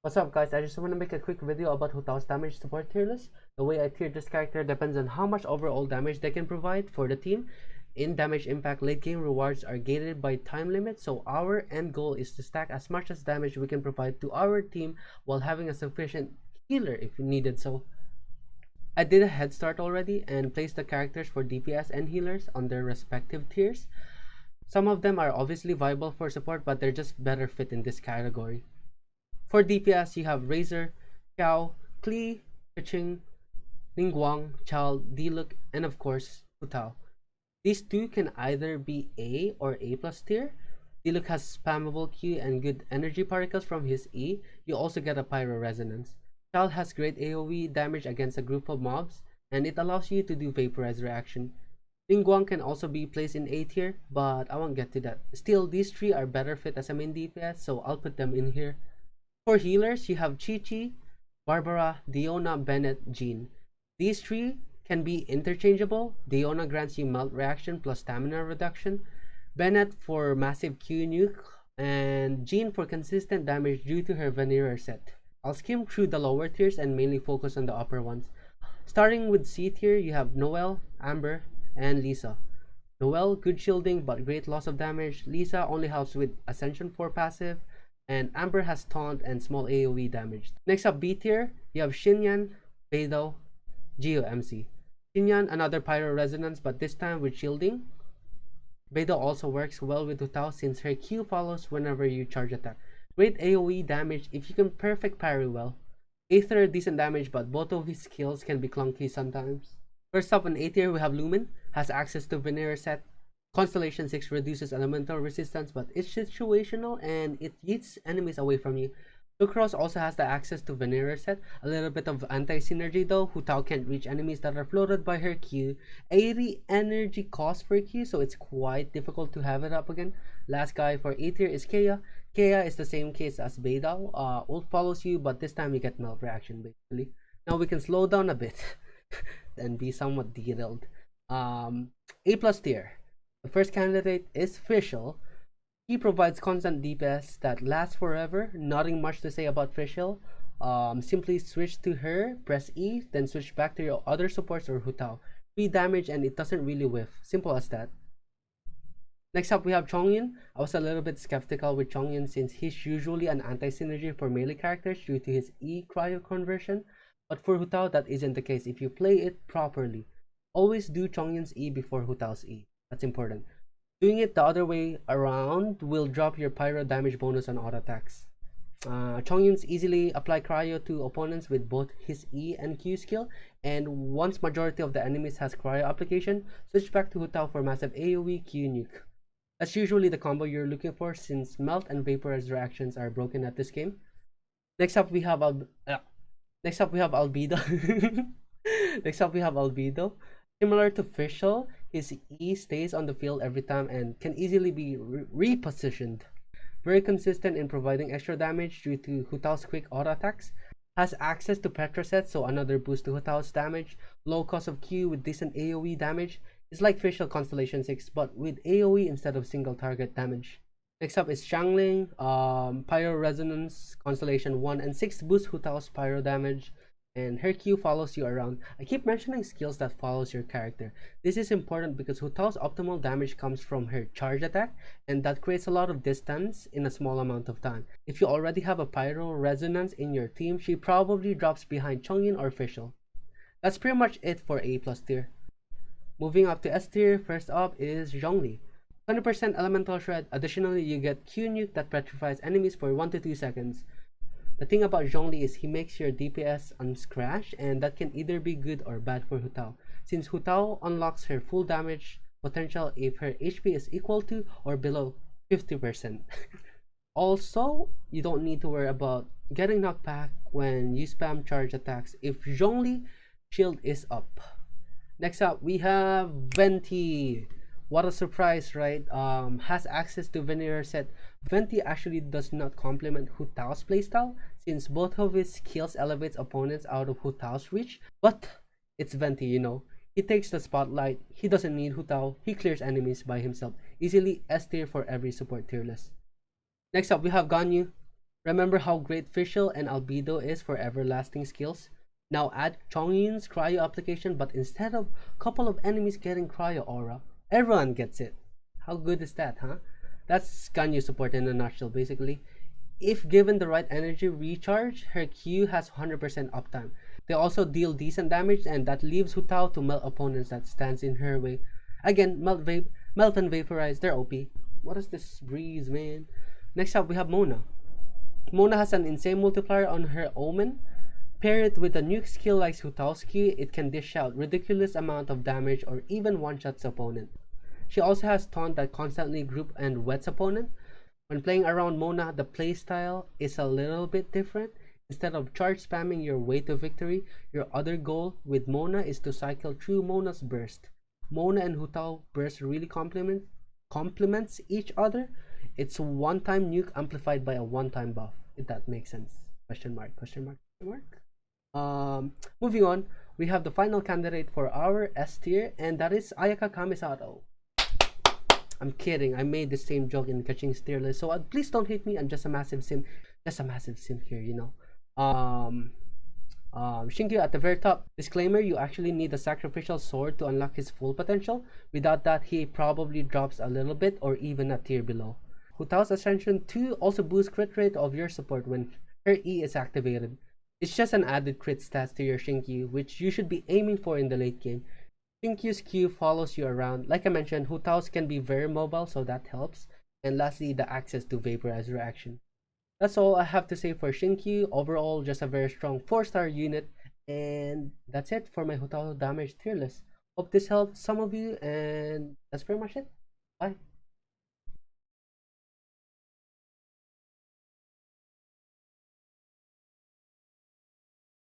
What's up guys, I just want to make a quick video about Hutao's damage support tier list. The way I tiered this character depends on how much overall damage they can provide for the team. In damage impact, late game rewards are gated by time limit, so our end goal is to stack as much as damage we can provide to our team while having a sufficient healer if needed. So I did a head start already and placed the characters for DPS and healers on their respective tiers. Some of them are obviously viable for support, but they're just better fit in this category. For DPS, you have Razor, Xiao, Klee, keqing, Ningguang, Chal, Diluc, and of course, Hutao. These two can either be A or A plus tier. Diluc has spammable Q and good energy particles from his E. You also get a Pyro Resonance. Chal has great AoE damage against a group of mobs, and it allows you to do Vaporize reaction. Ningguang can also be placed in A tier, but I won't get to that. Still, these three are better fit as a main DPS, so I'll put them in here. For healers, you have Chi-Chi, Barbara, Diona, Bennett, Jean. These three can be interchangeable. Diona grants you melt reaction plus stamina reduction, Bennett for massive Q nuke, and Jean for consistent damage due to her Veneer set. I'll skim through the lower tiers and mainly focus on the upper ones. Starting with C tier, you have Noelle, Amber, and Lisa. Noelle, good shielding but great loss of damage. Lisa only helps with Ascension 4 passive, and Amber has taunt and small AoE damage. Next up, B tier, you have Xinyan, Beidou, Geo MC. Xinyan, another Pyro Resonance, but this time with shielding. Beidou also works well with Hutao since her Q follows whenever you charge attack. Great AoE damage if you can perfect parry well. Aether, decent damage, but both of his skills can be clunky sometimes. First up on A tier, we have Lumen, has access to Veneer set. Constellation 6 reduces elemental resistance, but it's situational and it eats enemies away from you. Sucrose also has the access to Veneer set, a little bit of anti-synergy though. Hutao can't reach enemies that are floated by her Q. 80 energy cost for Q, so it's quite difficult to have it up again. Last guy for A tier is Kea. Kea is the same case as Beidou. Ult follows you, but this time you get melt reaction basically. Now we can slow down a bit and be somewhat detailed. A plus tier. The first candidate is Fischl. He provides constant DPS that lasts forever. Nothing much to say about Fischl. Simply switch to her, press E, then switch back to your other supports or Hutao. 3 damage and it doesn't really whiff. Simple as that. Next up we have Chongyon. I was a little bit skeptical with Chongyon since he's usually an anti-synergy for melee characters due to his E cryo conversion. But for Hutao that isn't the case if you play it properly. Always do Chongyon's E before Hutao's E. That's important. Doing it the other way around will drop your pyro damage bonus on auto attacks. Chongyun's easily apply cryo to opponents with both his E and Q skill, and once majority of the enemies has cryo application, switch back to Hutao for massive AoE Q nuke. That's usually the combo you're looking for since melt and vaporize reactions are broken at this game. Next up we have Albedo. Next up we have Albedo. Similar to Fischl, his E stays on the field every time and can easily be repositioned. Very consistent in providing extra damage due to Hutao's quick auto attacks. Has access to Petra set, so another boost to Hutao's damage. Low cost of Q with decent AoE damage. It's like Fischl Constellation 6 but with AoE instead of single target damage. Next up is Xiangling. Pyro Resonance, Constellation 1 and 6 boost Hutao's pyro damage. And her Q follows you around. I keep mentioning skills that follows your character. This is important because Hutao's optimal damage comes from her charge attack, and that creates a lot of distance in a small amount of time. If you already have a Pyro Resonance in your team, she probably drops behind Chongyon or Fischl. That's pretty much it for A plus tier. Moving up to S tier, first up is Zhongli. 20% Elemental Shred, additionally you get Q nuke that petrifies enemies for 1 to 2 seconds. The thing about Zhongli is he makes your DPS unscratch, and that can either be good or bad for Hutao, since Hutao unlocks her full damage potential if her HP is equal to or below 50%. Also, you don't need to worry about getting knocked back when you spam charge attacks if Zhongli shield is up. Next up, we have Venti. What a surprise, right? Has access to Veneer set. Venti actually does not complement Hutao's playstyle since both of his skills elevates opponents out of Hutao's reach, but it's Venti, you know. He takes the spotlight, he doesn't need Hutao, he clears enemies by himself. Easily S tier for every support tier list. Next up we have Ganyu. Remember how great Fischl and Albedo is for everlasting skills? Now add Chongyun's cryo application, but instead of a couple of enemies getting cryo aura, everyone gets it. How good is that, huh? That's Ganyu support in a nutshell, basically. If given the right energy recharge, her Q has 100% uptime. They also deal decent damage, and that leaves Hutao to melt opponents that stands in her way. Again, melt and vaporize, they're OP. What is this breeze, man? Next up, we have Mona. Mona has an insane multiplier on her Omen. Pair it with a nuke skill like Hutowski, it can dish out ridiculous amount of damage or even one-shots opponent. She also has Taunt that constantly group and wets opponent. When playing around Mona, the playstyle is a little bit different. Instead of charge spamming your way to victory, your other goal with Mona is to cycle through Mona's burst. Mona and Hutao burst really complements each other. It's a one-time nuke amplified by a one-time buff, if that makes sense. Question mark, question mark, question mark. Moving on, we have the final candidate for our S tier, and that is Ayaka Kamisado. I'm kidding. I made the same joke in keqing's tier list, so please don't hate me. I'm just a massive sim. Just a massive sim here, you know. Shinkyu at the very top. Disclaimer: you actually need a sacrificial sword to unlock his full potential. Without that, he probably drops a little bit or even a tier below. Hutao's Ascension 2 also boosts crit rate of your support when her E is activated. It's just an added crit stats to your Shinkyu, which you should be aiming for in the late game. Shinkyu's Q follows you around. Like I mentioned, Hutao's can be very mobile, so that helps. And lastly, the access to Vaporize reaction. That's all I have to say for Shinkyu. Overall, just a very strong 4-star unit. And that's it for my Hutao damage tier list. Hope this helped some of you, and that's pretty much it. Bye.